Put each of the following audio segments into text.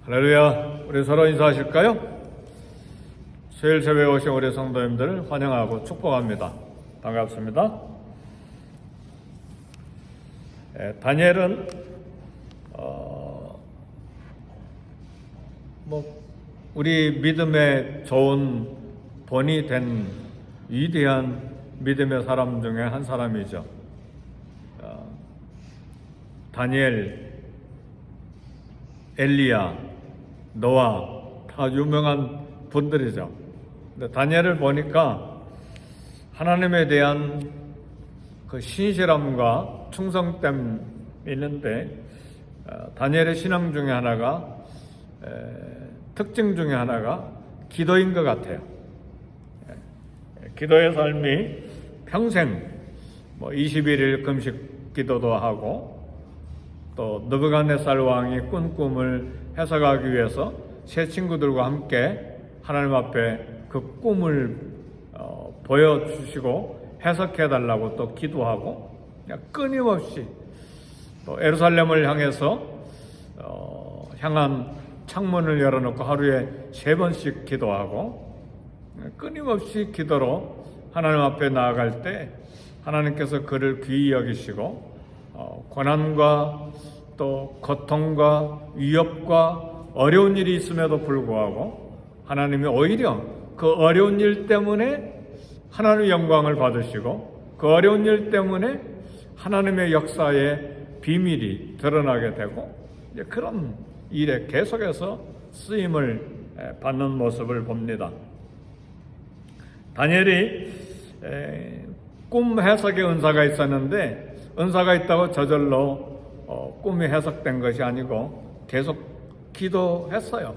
할렐루야. 우리 서로 인사하실까요? 수요일 새벽에 오신 우리 성도님들 환영하고 축복합니다. 반갑습니다. 다니엘은 우리 믿음의 좋은 본이 된 위대한 믿음의 사람 중에 한 사람이죠. 다니엘, 엘리야, 노아 다 유명한 분들이죠. 근데 다니엘을 보니까 하나님에 대한 그 신실함과 충성됨이 있는데, 다니엘의 신앙 중에 하나가, 특징 중에 하나가 기도인 것 같아요. 기도의 삶이 평생 21일 금식 기도도 하고, 또 느부갓네살 왕이 꾼 꿈을 해석하기 위해서 새 친구들과 함께 하나님 앞에 그 꿈을 보여주시고 해석해달라고 또 기도하고, 끊임없이 또 예루살렘을 향해서 향한 창문을 열어놓고 하루에 3번씩 기도하고, 끊임없이 기도로 하나님 앞에 나아갈 때 하나님께서 그를 귀히 여기시고, 고난과 또 고통과 위협과 어려운 일이 있음에도 불구하고 하나님이 오히려 그 어려운 일 때문에 하나님의 영광을 받으시고, 그 어려운 일 때문에 하나님의 역사의 비밀이 드러나게 되고, 그런 일에 계속해서 쓰임을 받는 모습을 봅니다. 다니엘이 꿈 해석의 은사가 있었는데, 은사가 있다고 저절로 꿈이 해석된 것이 아니고 계속 기도했어요.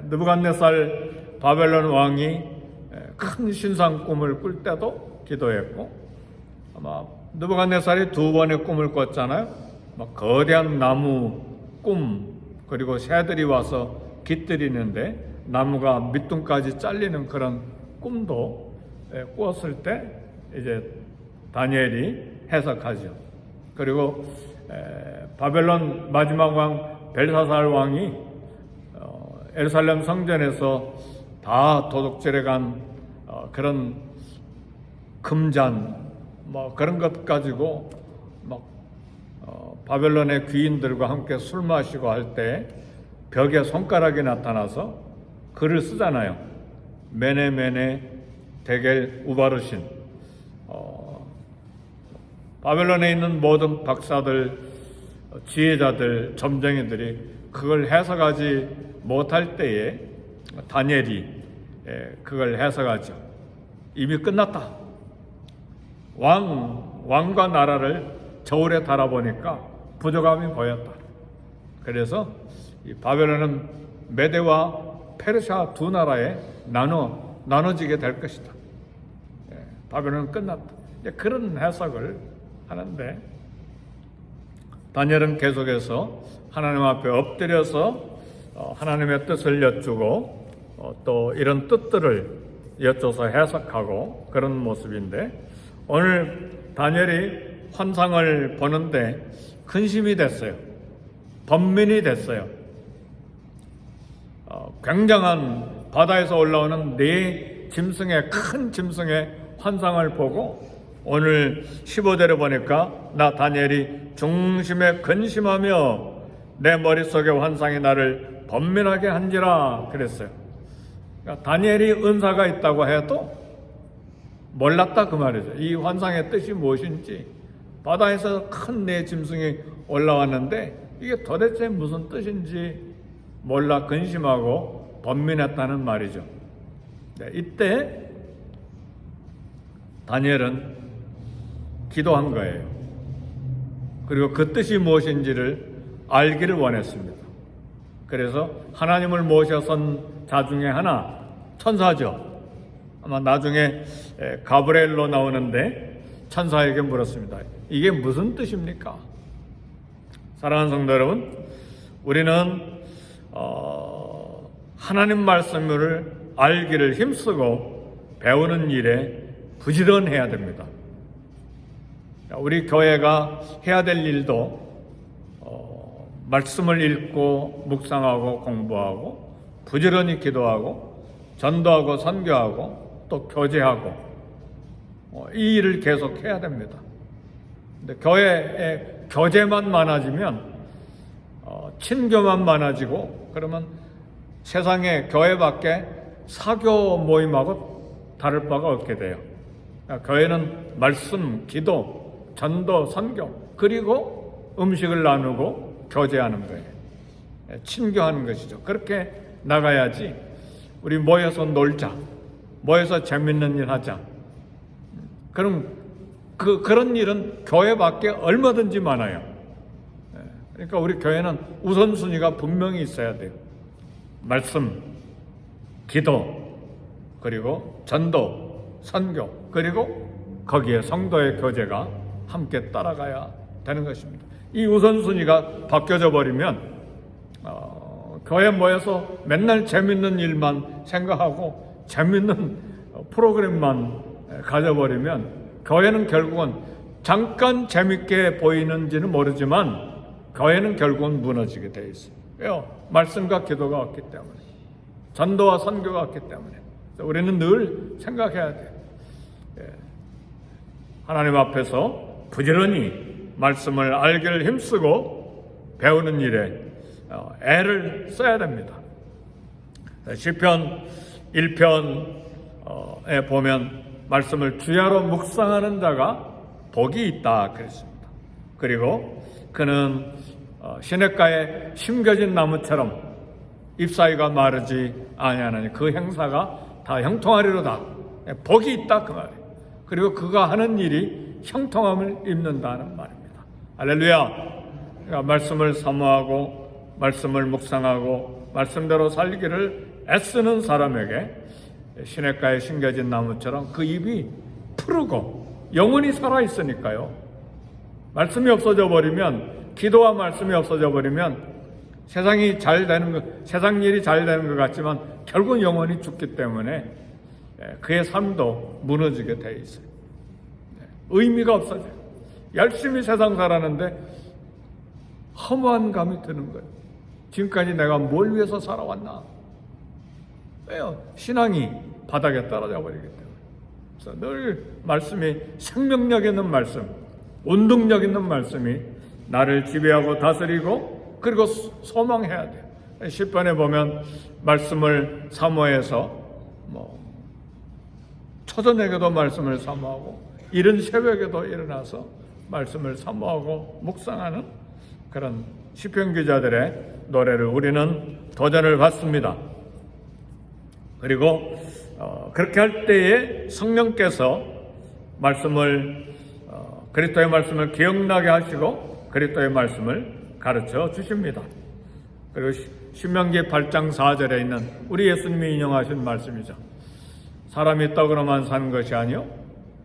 느부갓네살 바벨론 왕이 큰 신상 꿈을 꿀 때도 기도했고, 아마 느부갓네살이 2번의 꿈을 꿨잖아요. 거대한 나무 꿈, 그리고 새들이 와서 깃들이는데 나무가 밑둥까지 잘리는 그런 꿈도 꾸었을 때 이제 다니엘이 해석하죠. 그리고 바벨론 마지막 왕 벨사살 왕이 예루살렘 성전에서 다 도둑질해간 그런 금잔 그런 것 가지고 바벨론의 귀인들과 함께 술 마시고 할 때 벽에 손가락이 나타나서 글을 쓰잖아요. 메네 데겔 우바르신. 바벨론에 있는 모든 박사들, 지혜자들, 점쟁이들이 그걸 해석하지 못할 때에 다니엘이 그걸 해석하죠. 이미 끝났다. 왕과 나라를 저울에 달아보니까 부족함이 보였다. 그래서 이 바벨론은 메대와 페르시아 2나라에 나눠지게 될 것이다. 바벨론은 끝났다. 그런 해석을 하는데, 다니엘은 계속해서 하나님 앞에 엎드려서 하나님의 뜻을 여쭈고 또 이런 뜻들을 여쭤서 해석하고 그런 모습인데, 오늘 다니엘이 환상을 보는데 근심이 됐어요. 번민이 됐어요. 굉장한 바다에서 올라오는 4짐승의 큰 짐승의 환상을 보고, 오늘 15절에 보니까 나 다니엘이 중심에 근심하며 내 머릿속의 환상이 나를 번민하게 한지라 그랬어요. 그러니까 다니엘이 은사가 있다고 해도 몰랐다 그 말이죠. 이 환상의 뜻이 무엇인지. 바다에서 큰 4짐승이 올라왔는데 이게 도대체 무슨 뜻인지 몰라 근심하고 번민했다는 말이죠. 이때 다니엘은 기도한 거예요. 그리고 그 뜻이 무엇인지를 알기를 원했습니다. 그래서 하나님을 모셔선 자 중에 하나, 천사죠. 아마 나중에 가브리엘로 나오는데 천사에게 물었습니다. 이게 무슨 뜻입니까? 사랑하는 성도 여러분, 우리는 하나님 말씀을 알기를 힘쓰고 배우는 일에 부지런해야 됩니다. 우리 교회가 해야 될 일도 말씀을 읽고 묵상하고 공부하고 부지런히 기도하고 전도하고 선교하고 또 교제하고 이 일을 계속 해야 됩니다. 근데 교회에 교제만 많아지면 친교만 많아지고 그러면 세상에 교회 밖에 사교 모임하고 다를 바가 없게 돼요. 그러니까 교회는 말씀, 기도, 전도, 선교 그리고 음식을 나누고 교제하는 거예요. 친교하는 것이죠. 그렇게 나가야지 우리 모여서 놀자, 모여서 재밌는 일 하자. 그럼 그런 일은 교회 밖에 얼마든지 많아요. 그러니까 우리 교회는 우선순위가 분명히 있어야 돼요. 말씀, 기도, 그리고 전도, 선교, 그리고 거기에 성도의 교제가 함께 따라가야 되는 것입니다. 이 우선순위가 바뀌어져 버리면 교회 모여서 맨날 재밌는 일만 생각하고 재밌는 프로그램만 가져버리면 교회는 결국은 잠깐 재밌게 보이는지는 모르지만 교회는 결국은 무너지게 돼 있어요. 왜요? 말씀과 기도가 없기 때문에, 전도와 선교가 없기 때문에. 우리는 늘 생각해야 돼요. 하나님 앞에서 부지런히 말씀을 알기를 힘쓰고 배우는 일에 애를 써야 됩니다. 시편 1편에 보면 말씀을 주야로 묵상하는 자가 복이 있다 그랬습니다. 그리고 그는 시냇가에 심겨진 나무처럼 잎사귀가 마르지 아니하나니 그 행사가 다 형통하리로다. 복이 있다 그 말이에요. 그리고 그가 하는 일이 형통함을 입는다는 말입니다. 할렐루야. 그러니까 말씀을 사모하고 말씀을 묵상하고 말씀대로 살기를 애쓰는 사람에게 시냇가에 심겨진 나무처럼 그 잎이 푸르고 영원히 살아있으니까요. 말씀이 없어져 버리면, 기도와 말씀이 없어져 버리면 세상이 잘 되는 것, 세상 일이 잘 되는 것 같지만 결국은 영원히 죽기 때문에 그의 삶도 무너지게 돼 있어요. 의미가 없어져요. 열심히 세상 살았는데 허무한 감이 드는 거예요. 지금까지 내가 뭘 위해서 살아왔나? 왜요? 신앙이 바닥에 떨어져 버리기 때문에. 그래서 늘 말씀이 생명력 있는 말씀, 운동력 있는 말씀이 나를 지배하고 다스리고 그리고 소망해야 돼요. 10편에 보면 말씀을 사모해서 초저녁에도 말씀을 사모하고 이른 새벽에도 일어나서 말씀을 사모하고 묵상하는 그런 시편 기자들의 노래를 우리는 도전을 받습니다. 그리고 그렇게 할 때에 성령께서 말씀을 그리스도의 말씀을 기억나게 하시고 그리스도의 말씀을 가르쳐 주십니다. 그리고 신명기 8장 4절에 있는 우리 예수님이 인용하신 말씀이죠. 사람이 떡으로만 사는 것이 아니요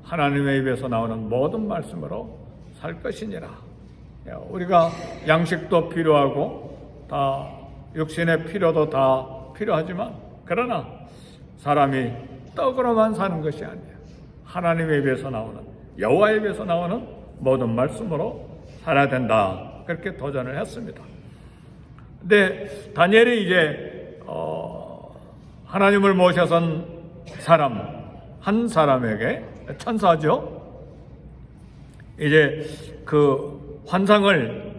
하나님의 입에서 나오는 모든 말씀으로 살 것이니라. 우리가 양식도 필요하고 다 육신의 필요도 다 필요하지만 그러나 사람이 떡으로만 사는 것이 아니에요. 하나님의 입에서 나오는, 여호와의 입에서 나오는 모든 말씀으로 살아야 된다. 그렇게 도전을 했습니다. 근데 다니엘이 이제 하나님을 모셔선 사람, 한 사람에게 천사죠. 이제 그 환상을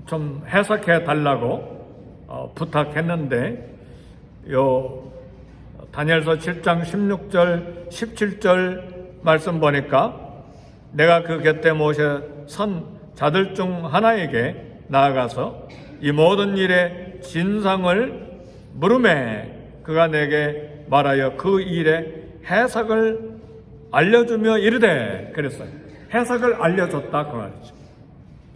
좀 해석해 달라고 부탁했는데 다니엘서 7장 16절 17절 말씀 보니까 내가 그 곁에 모셔 선 자들 중 하나에게 나아가서 이 모든 일의 진상을 물으매 그가 내게 말하여 그 일의 해석을 알려주며 이르되 그랬어요. 해석을 알려줬다 그 말이죠.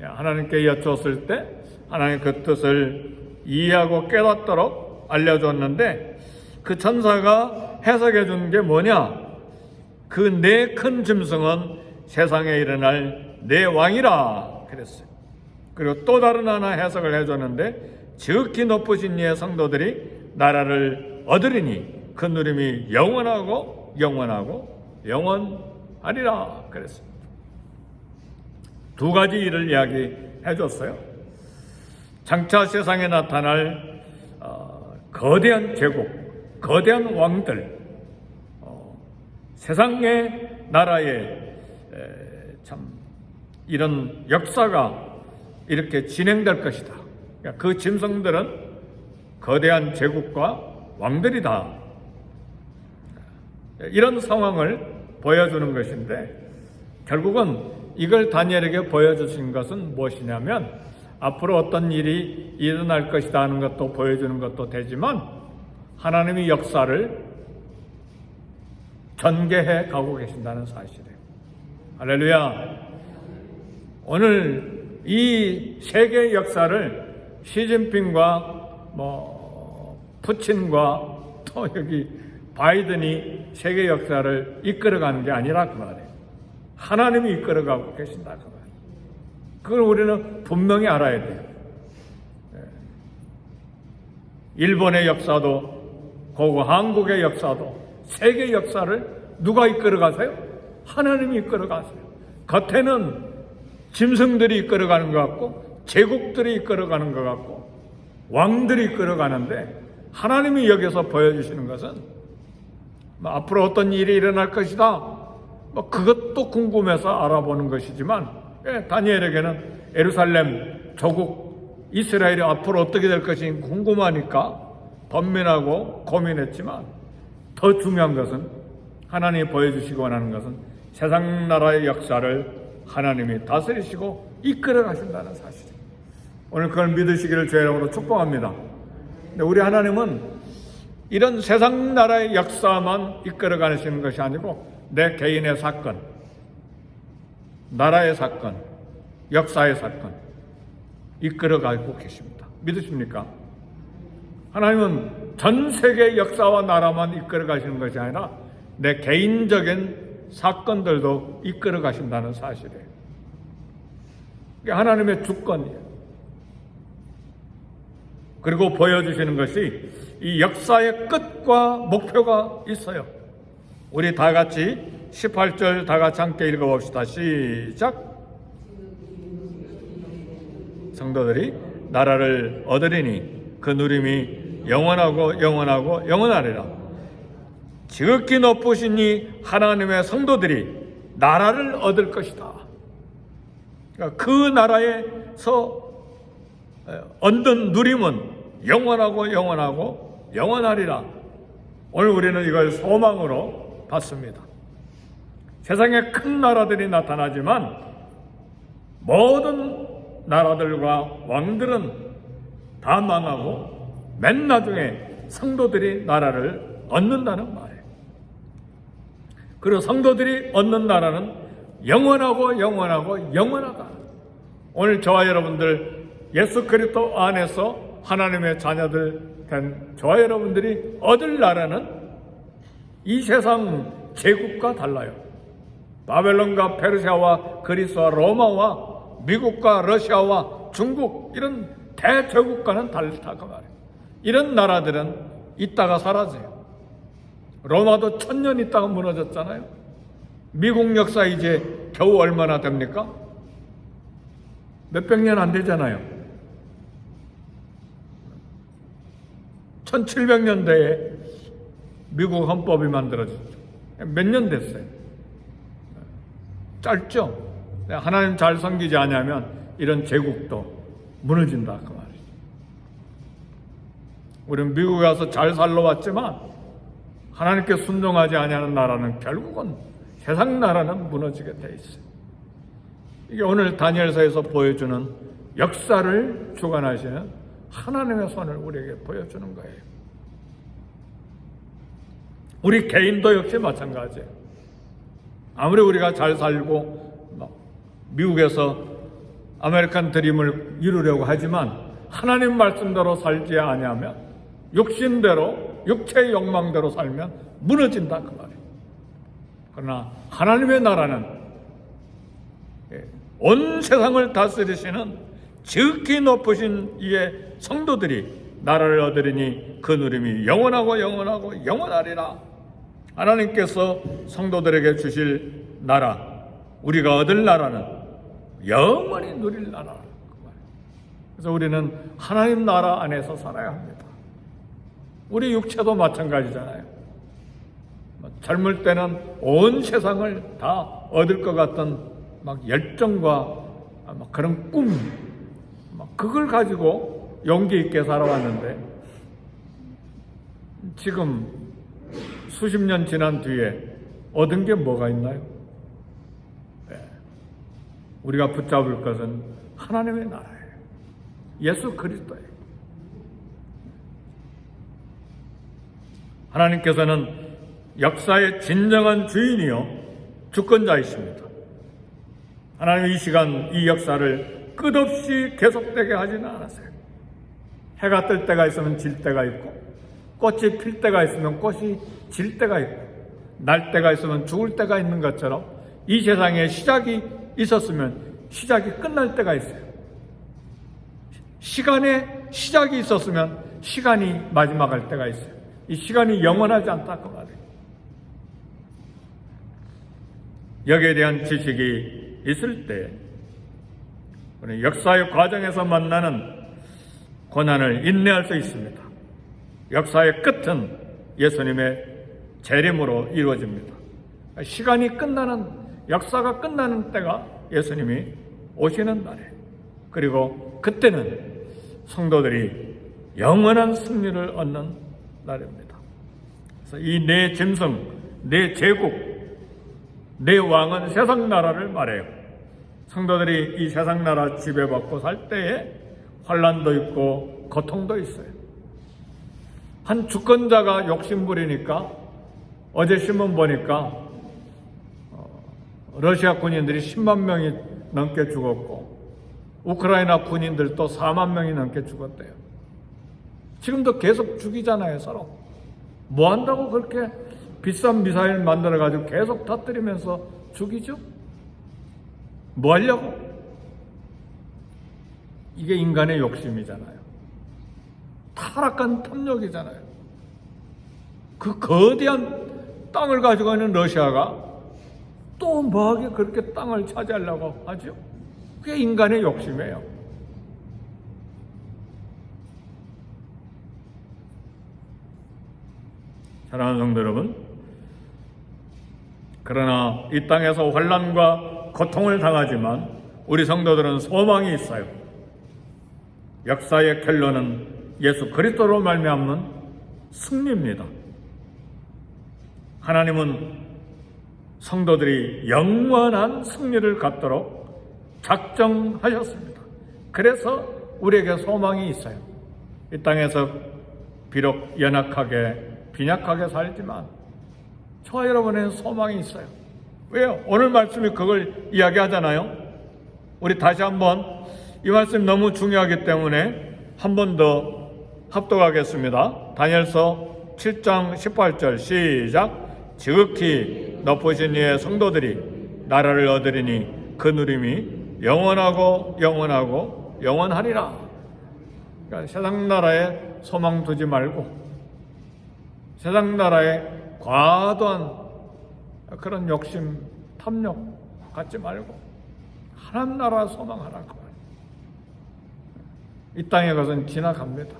하나님께 여쭈었을 때 하나님 그 뜻을 이해하고 깨닫도록 알려줬는데 그 천사가 해석해 준 게 뭐냐? 그 네 큰 짐승은 세상에 일어날 네 왕이라 그랬어요. 그리고 또 다른 하나 해석을 해줬는데 지극히 높으신 이의 성도들이 나라를 얻으리니 그 누림이 영원하고 영원하고 영원하리라 그랬습니다. 두 가지 일을 이야기해 줬어요. 장차 세상에 나타날 거대한 제국, 거대한 왕들, 세상의 나라에 참 이런 역사가 이렇게 진행될 것이다. 그 짐승들은 거대한 제국과 왕들이다. 이런 상황을 보여주는 것인데, 결국은 이걸 다니엘에게 보여주신 것은 무엇이냐면, 앞으로 어떤 일이 일어날 것이다 하는 것도 보여주는 것도 되지만, 하나님이 역사를 전개해 가고 계신다는 사실이에요. 할렐루야. 오늘 이 세계의 역사를 시진핑과 푸틴과 또 여기 바이든이 세계 역사를 이끌어가는 게 아니라 그 말이에요. 하나님이 이끌어가고 계신다 그 말이에요. 그걸 우리는 분명히 알아야 돼요. 일본의 역사도 그리고 한국의 역사도 세계 역사를 누가 이끌어가세요? 하나님이 이끌어가세요. 겉에는 짐승들이 이끌어가는 것 같고 제국들이 이끌어가는 것 같고 왕들이 이끌어가는데, 하나님이 여기서 보여주시는 것은 앞으로 어떤 일이 일어날 것이다, 그것도 궁금해서 알아보는 것이지만, 다니엘에게는 예루살렘, 조국, 이스라엘이 앞으로 어떻게 될 것이 궁금하니까 번민하고 고민했지만, 더 중요한 것은 하나님이 보여주시기 원하는 것은 세상 나라의 역사를 하나님이 다스리시고 이끌어 가신다는 사실입니다. 오늘 그걸 믿으시기를 주의 이름으로 축복합니다. 근데 우리 하나님은 이런 세상 나라의 역사만 이끌어 가시는 것이 아니고 내 개인의 사건, 나라의 사건, 역사의 사건 이끌어 가고 계십니다. 믿으십니까? 하나님은 전 세계 역사와 나라만 이끌어 가시는 것이 아니라 내 개인적인 사건들도 이끌어 가신다는 사실이에요. 이게 하나님의 주권이에요. 그리고 보여주시는 것이 이 역사의 끝과 목표가 있어요. 우리 다 같이 18절 다 같이 함께 읽어봅시다. 시작. 성도들이 나라를 얻으리니 그 누림이 영원하고 영원하고 영원하리라. 지극히 높으신 이 하나님의 성도들이 나라를 얻을 것이다. 그러니까 그 나라에서 얻는 누림은 영원하고 영원하고 영원하리라. 오늘 우리는 이걸 소망으로 받습니다. 세상에 큰 나라들이 나타나지만 모든 나라들과 왕들은 다 망하고 맨 나중에 성도들이 나라를 얻는다는 말이에요. 그리고 성도들이 얻는 나라는 영원하고 영원하고 영원하다. 오늘 저와 여러분들 예수 그리스도 안에서 하나님의 자녀들 된 저와 여러분들이 얻을 나라는 이 세상 제국과 달라요. 바벨론과 페르시아와 그리스와 로마와 미국과 러시아와 중국 이런 대제국과는 다르다 그 말이에요. 이런 나라들은 있다가 사라져요. 로마도 1000년 있다가 무너졌잖아요. 미국 역사 이제 겨우 얼마나 됩니까? 몇백 년 안 되잖아요. 1700년대에 미국 헌법이 만들어졌죠. 몇 년 됐어요. 짧죠? 하나님 잘 섬기지 않으면 이런 제국도 무너진다 그 말이죠. 우리는 미국에 가서 잘 살러 왔지만 하나님께 순종하지 아니하는 나라는 결국은 세상 나라는 무너지게 돼 있어요. 이게 오늘 다니엘서에서 보여주는 역사를 주관하시는 하나님의 손을 우리에게 보여주는 거예요. 우리 개인도 역시 마찬가지예요. 아무리 우리가 잘 살고 미국에서 아메리칸 드림을 이루려고 하지만 하나님 말씀대로 살지 아니하면 육신대로 육체의 욕망대로 살면 무너진다 그 말이에요. 그러나 하나님의 나라는 온 세상을 다스리시는 지극히 높으신 이의 성도들이 나라를 얻으리니 그 누림이 영원하고 영원하고 영원하리라. 하나님께서 성도들에게 주실 나라, 우리가 얻을 나라는 영원히 누릴 나라. 그래서 우리는 하나님 나라 안에서 살아야 합니다. 우리 육체도 마찬가지잖아요. 젊을 때는 온 세상을 다 얻을 것 같던 막 열정과 막 그런 꿈, 막 그걸 가지고 용기 있게 살아왔는데, 지금 수십 년 지난 뒤에 얻은 게 뭐가 있나요? 우리가 붙잡을 것은 하나님의 나라예요. 예수 그리스도예요. 하나님께서는 역사의 진정한 주인이요 주권자이십니다. 하나님 이 시간 이 역사를 끝없이 계속되게 하지는 않았어요. 해가 뜰 때가 있으면 질 때가 있고, 꽃이 필 때가 있으면 꽃이 질 때가 있고, 날 때가 있으면 죽을 때가 있는 것처럼 이 세상에 시작이 있었으면 시작이 끝날 때가 있어요. 시간에 시작이 있었으면 시간이 마지막할 때가 있어요. 이 시간이 영원하지 않다 그 말이에요. 여기에 대한 지식이 있을 때 우리 역사의 과정에서 만나는 고난을 인내할 수 있습니다. 역사의 끝은 예수님의 재림으로 이루어집니다. 시간이 끝나는, 역사가 끝나는 때가 예수님이 오시는 날이에요. 그리고 그때는 성도들이 영원한 승리를 얻는 날입니다. 그래서 이 내 짐승, 내 제국, 내 왕은 세상 나라를 말해요. 성도들이 이 세상 나라 지배받고 살 때에 환난도 있고 고통도 있어요. 한 주권자가 욕심부리니까 어제 신문 보니까 러시아 군인들이 10만 명이 넘게 죽었고 우크라이나 군인들도 4만 명이 넘게 죽었대요. 지금도 계속 죽이잖아요, 서로. 뭐 한다고 그렇게 비싼 미사일 만들어가지고 계속 터뜨리면서 죽이죠? 뭐 하려고? 이게 인간의 욕심이잖아요. 타락한 탐욕이잖아요. 그 거대한 땅을 가지고 있는 러시아가 또 뭐하게 그렇게 땅을 차지하려고 하죠? 그게 인간의 욕심이에요. 사랑하는 성도 여러분, 그러나 이 땅에서 환난과 고통을 당하지만 우리 성도들은 소망이 있어요. 역사의 결론은 예수 그리스도로 말미암는 승리입니다. 하나님은 성도들이 영원한 승리를 갖도록 작정하셨습니다. 그래서 우리에게 소망이 있어요. 이 땅에서 비록 연약하게 빈약하게 살지만 저와 여러분에는 소망이 있어요. 왜요? 오늘 말씀이 그걸 이야기하잖아요. 우리 다시 한번 이 말씀이 너무 중요하기 때문에 한 번 더 합독하겠습니다. 다니엘서 7장 18절 시작. 지극히 높으신 이의 성도들이 나라를 얻으리니 그 누림이 영원하고 영원하고 영원하리라. 그러니까 세상 나라에 소망 두지 말고 세상 나라에 과도한 그런 욕심, 탐욕 갖지 말고 하나님 나라 소망하라 그 말이에요. 이 땅의 것은 지나갑니다.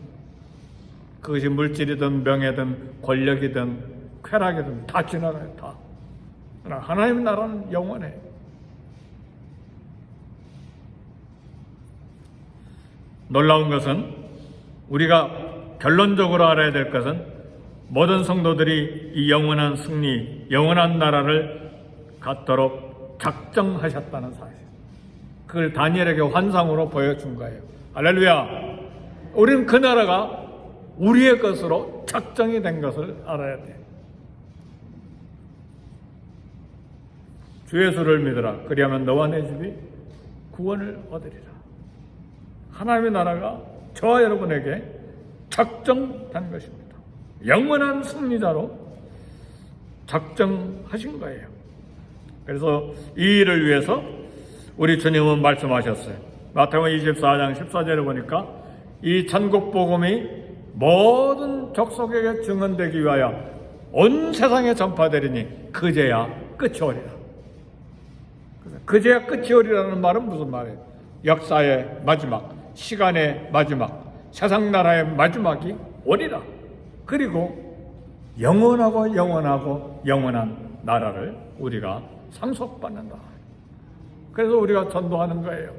그것이 물질이든 명예든 권력이든 쾌락이든 다 지나가요. 다. 그러나 하나님 나라는 영원해요. 놀라운 것은 우리가 결론적으로 알아야 될 것은 모든 성도들이 이 영원한 승리, 영원한 나라를 갖도록 작정하셨다는 사실. 그걸 다니엘에게 환상으로 보여준 거예요. 할렐루야! 우리는 그 나라가 우리의 것으로 작정이 된 것을 알아야 돼요. 주 예수를 믿으라. 그리하면 너와 내 집이 구원을 얻으리라. 하나님의 나라가 저와 여러분에게 작정된 것입니다. 영원한 승리자로 작정하신 거예요. 그래서 이 일을 위해서 우리 주님은 말씀하셨어요. 마태복음 24장 14절에 보니까 이 천국 복음이 모든 족속에게 증언되기 위하여 온 세상에 전파되리니 그제야 끝이 오리라. 그제야 끝이 오리라는 말은 무슨 말이에요? 역사의 마지막, 시간의 마지막, 세상 나라의 마지막이 오리라. 그리고 영원하고 영원한 나라를 우리가 상속받는다. 그래서 우리가 전도하는 거예요.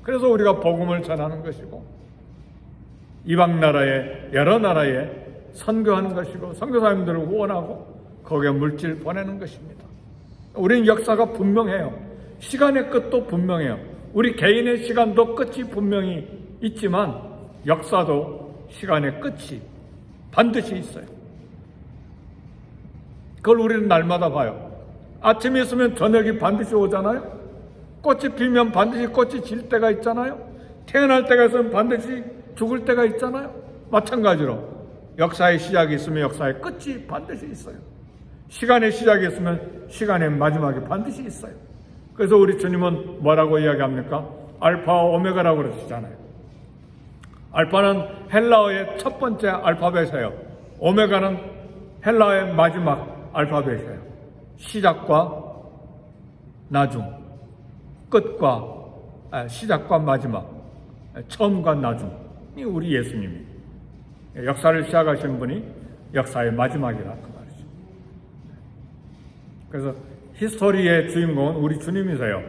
그래서 우리가 복음을 전하는 것이고, 이방 나라에, 여러 나라에 선교하는 것이고, 선교사님들을 후원하고 거기에 물질 보내는 것입니다. 우리는 역사가 분명해요. 시간의 끝도 분명해요. 우리 개인의 시간도 끝이 분명히 있지만 역사도 시간의 끝이 반드시 있어요. 그걸 우리는 날마다 봐요. 아침이 있으면 저녁이 반드시 오잖아요. 꽃이 피면 반드시 꽃이 질 때가 있잖아요. 태어날 때가 있으면 반드시 죽을 때가 있잖아요. 마찬가지로 역사의 시작이 있으면 역사의 끝이 반드시 있어요. 시간의 시작이 있으면 시간의 마지막이 반드시 있어요. 그래서 우리 주님은 뭐라고 이야기합니까? 알파와 오메가라고 그러시잖아요. 알파는 헬라어의 첫 번째 알파벳이에요. 오메가는 헬라어의 마지막 알파벳이에요. 시작과 나중, 시작과 마지막, 처음과 나중이 우리 예수님이 역사를 시작하신 분이 역사의 마지막이라 그 말이죠. 그래서 히스토리의 주인공은 우리 주님이세요.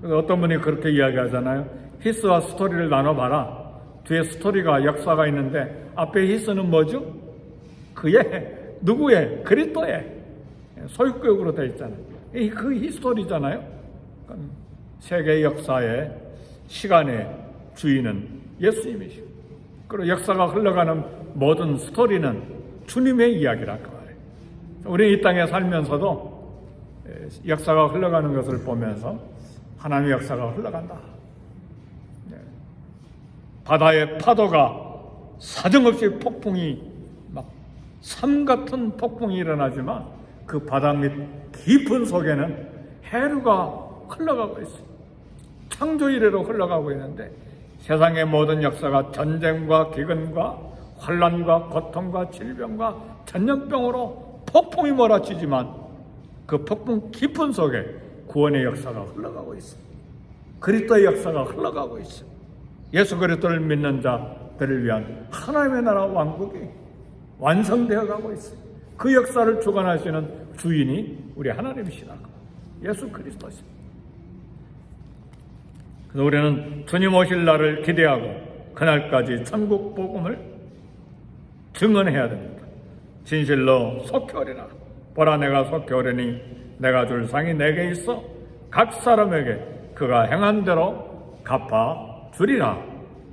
그래서 어떤 분이 그렇게 이야기하잖아요. 히스와 스토리를 나눠봐라. 뒤에 스토리가 역사가 있는데 앞에 히스는 뭐죠? 누구의? 그리스도의 소유격으로 되어 있잖아요. 그 히스토리잖아요. 세계 역사의 시간의 주인은 예수님이시고, 그리고 역사가 흘러가는 모든 스토리는 주님의 이야기라 그 말이에요. 우리 이 땅에 살면서도 역사가 흘러가는 것을 보면서 하나님의 역사가 흘러간다. 바다의 파도가 사정없이 폭풍이 막 삶 같은 폭풍이 일어나지만 그 바다 밑 깊은 속에는 해류가 흘러가고 있어요. 창조 이래로 흘러가고 있는데 세상의 모든 역사가 전쟁과 기근과 환난과 고통과 질병과 전염병으로 폭풍이 몰아치지만 그 폭풍 깊은 속에 구원의 역사가 흘러가고 있어요. 그리스도의 역사가 흘러가고 있어요. 예수 그리스도를 믿는 자들을 위한 하나님의 나라 왕국이 완성되어 가고 있어요. 그 역사를 주관하시는 주인이 우리 하나님이시다. 예수 그리스도십니다. 그래서 우리는 주님 오실 날을 기대하고 그날까지 천국 복음을 증언해야 됩니다. 진실로 속히 오리라. 보라, 내가 속히 오리니 내가 줄 상이 내게 있어 각 사람에게 그가 행한 대로 갚아 주리라.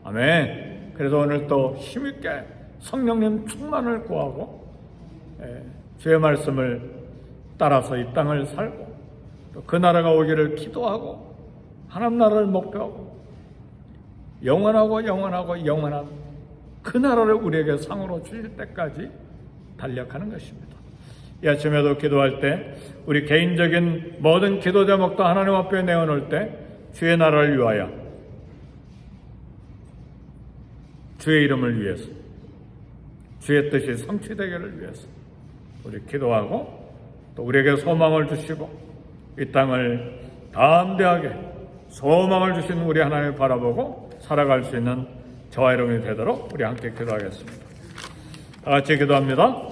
아멘. 그래서 오늘 또 힘있게 성령님 충만을 구하고 주의 말씀을 따라서 이 땅을 살고 또 그 나라가 오기를 기도하고 하나님 나라를 목표하고 영원한 그 나라를 우리에게 상으로 주실 때까지 달력하는 것입니다. 이 아침에도 기도할 때 우리 개인적인 모든 기도 제목도 하나님 앞에 내어놓을 때 주의 나라를 위하여, 주의 이름을 위해서, 주의 뜻이 성취되기를 위해서 우리 기도하고 또 우리에게 소망을 주시고 이 땅을 담대하게 소망을 주신 우리 하나님을 바라보고 살아갈 수 있는 저와 여러분이 되도록 우리 함께 기도하겠습니다. 다 같이 기도합니다.